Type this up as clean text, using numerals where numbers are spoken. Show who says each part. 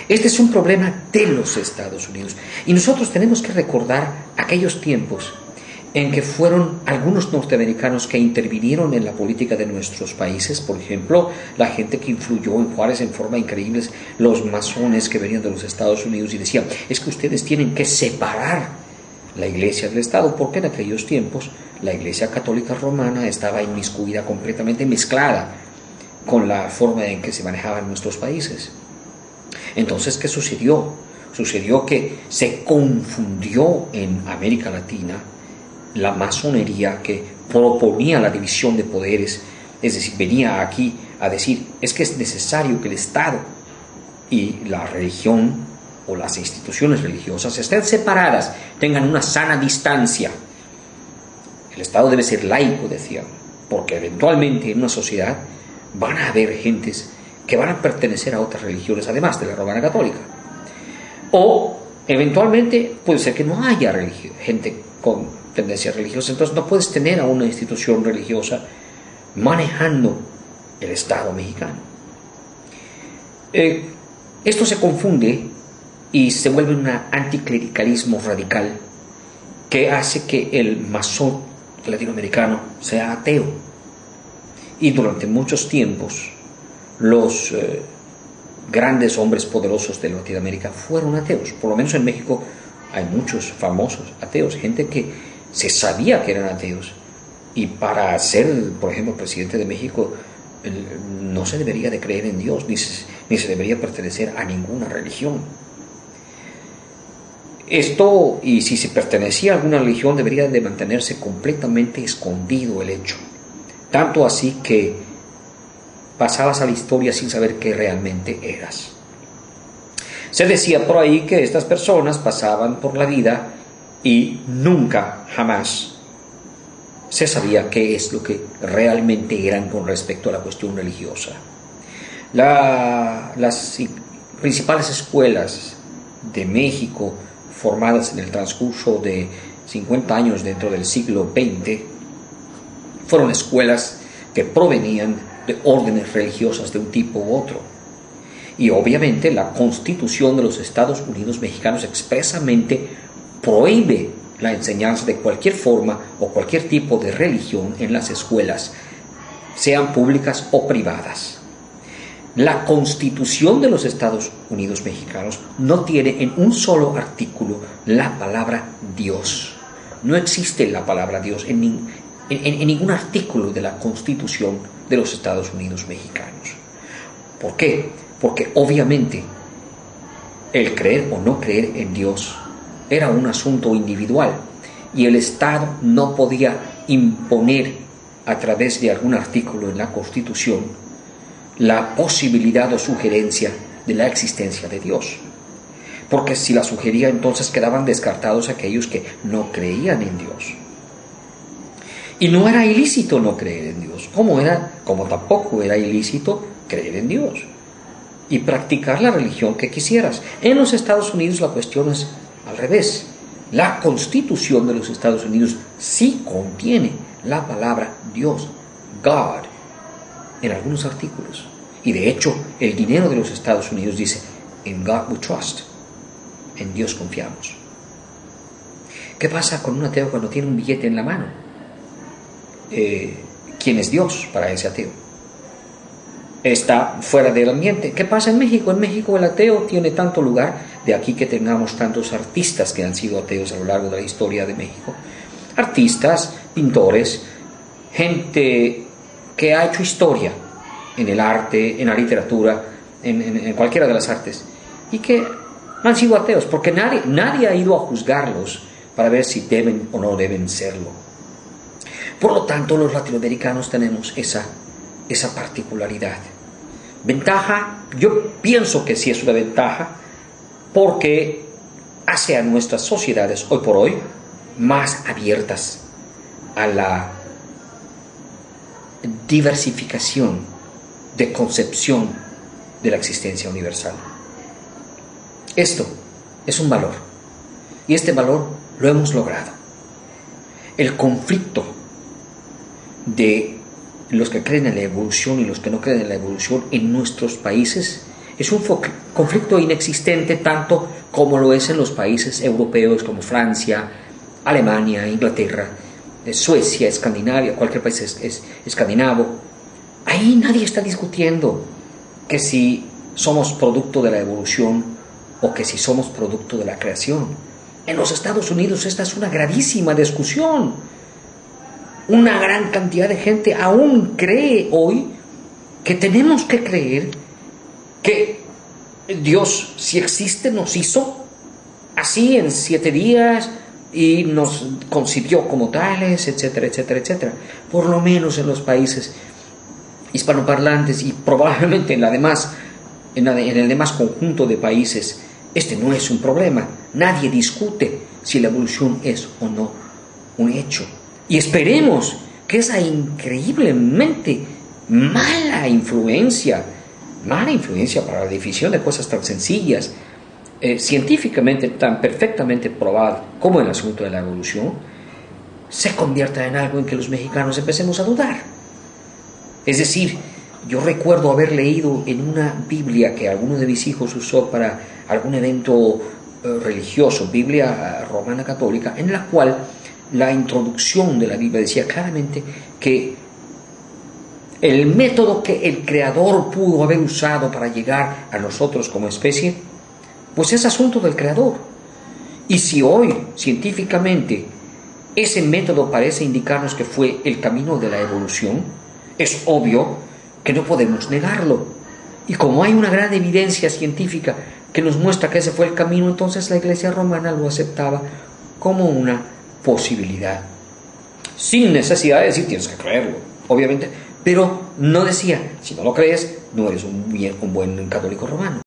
Speaker 1: Este es un problema de los Estados Unidos. Y nosotros tenemos que recordar aquellos tiempos en que fueron algunos norteamericanos que intervinieron en la política de nuestros países. Por ejemplo, la gente que influyó en Juárez en forma increíble, los masones que venían de los Estados Unidos y decían, es que ustedes tienen que separar la iglesia del Estado, porque en aquellos tiempos la iglesia católica romana estaba inmiscuida, completamente mezclada con la forma en que se manejaban nuestros países. Entonces, ¿qué sucedió? Sucedió que se confundió en América Latina la masonería, que proponía la división de poderes, es decir, venía aquí a decir, es que es necesario que el Estado y la religión o las instituciones religiosas estén separadas, tengan una sana distancia. El Estado debe ser laico, decían, porque eventualmente en una sociedad van a haber gentes que van a pertenecer a otras religiones, además de la romana católica. O eventualmente puede ser que no haya gente con tendencia religiosa, entonces no puedes tener a una institución religiosa manejando el Estado mexicano. Esto se confunde y se vuelve un anticlericalismo radical que hace que el masón latinoamericano sea ateo. Y durante muchos tiempos los grandes hombres poderosos de Latinoamérica fueron ateos. Por lo menos en México hay muchos famosos ateos, gente que se sabía que eran ateos. Y para ser, por ejemplo, presidente de México, no se debería de creer en Dios, ni se debería pertenecer a ninguna religión. Esto, y si se pertenecía a alguna religión, debería de mantenerse completamente escondido el hecho. Tanto así que pasabas a la historia sin saber qué realmente eras. Se decía por ahí que estas personas pasaban por la vida y nunca, jamás, se sabía qué es lo que realmente eran con respecto a la cuestión religiosa. Las principales escuelas de México, formadas en el transcurso de 50 años dentro del siglo XX, fueron escuelas que provenían de órdenes religiosas de un tipo u otro. Y obviamente la Constitución de los Estados Unidos mexicanos expresamente prohíbe la enseñanza de cualquier forma o cualquier tipo de religión en las escuelas, sean públicas o privadas. La Constitución de los Estados Unidos mexicanos no tiene en un solo artículo la palabra Dios. No existe la palabra Dios en ningún artículo de la Constitución de los Estados Unidos mexicanos. ¿Por qué? Porque obviamente el creer o no creer en Dios era un asunto individual y el Estado no podía imponer a través de algún artículo en la Constitución la posibilidad o sugerencia de la existencia de Dios. Porque si la sugería, entonces quedaban descartados aquellos que no creían en Dios. Y no era ilícito no creer en Dios, como tampoco era ilícito creer en Dios y practicar la religión que quisieras. En los Estados Unidos la cuestión es al revés. La Constitución de los Estados Unidos sí contiene la palabra Dios, God, en algunos artículos. Y de hecho, el dinero de los Estados Unidos dice, in God we trust, en Dios confiamos. ¿Qué pasa con un ateo cuando tiene un billete en la mano? ¿Quién es Dios para ese ateo? Está fuera del ambiente. ¿Qué pasa en México? En México el ateo tiene tanto lugar, de aquí que tengamos tantos artistas que han sido ateos a lo largo de la historia de México. Artistas, pintores, gente que ha hecho historia en el arte, en la literatura, en cualquiera de las artes, y que han sido ateos, porque nadie ha ido a juzgarlos para ver si deben o no deben serlo. Por lo tanto, los latinoamericanos tenemos esa particularidad. Ventaja, yo pienso que sí es una ventaja, porque hace a nuestras sociedades hoy por hoy más abiertas a la diversificación de concepción de la existencia universal. Esto es un valor, y este valor lo hemos logrado. El conflicto de los que creen en la evolución y los que no creen en la evolución en nuestros países Es un conflicto inexistente tanto como lo es en los países europeos como Francia, Alemania, Inglaterra, Suecia, Escandinavia, cualquier país escandinavo. Ahí nadie está discutiendo que si somos producto de la evolución o que si somos producto de la creación. En los Estados Unidos esta es una gravísima discusión. Una gran cantidad de gente aún cree hoy que tenemos que creer que Dios, si existe, nos hizo así en 7 días y nos concibió como tales, etcétera, etcétera, etcétera. Por lo menos en los países hispanoparlantes y probablemente en el demás conjunto de países, este no es un problema. Nadie discute si la evolución es o no un hecho. Y esperemos que esa increíblemente mala influencia para la definición de cosas tan sencillas, científicamente tan perfectamente probada como el asunto de la evolución, se convierta en algo en que los mexicanos empecemos a dudar. Es decir, yo recuerdo haber leído en una Biblia que alguno de mis hijos usó para algún evento religioso, Biblia romana católica, en la cual la introducción de la Biblia decía claramente que el método que el Creador pudo haber usado para llegar a nosotros como especie, pues es asunto del Creador. Y si hoy, científicamente, ese método parece indicarnos que fue el camino de la evolución, es obvio que no podemos negarlo. Y como hay una gran evidencia científica que nos muestra que ese fue el camino, entonces la Iglesia romana lo aceptaba como una posibilidad. Sin necesidad de decir tienes que creerlo, obviamente, pero no decía, si no lo crees, no eres un buen católico romano.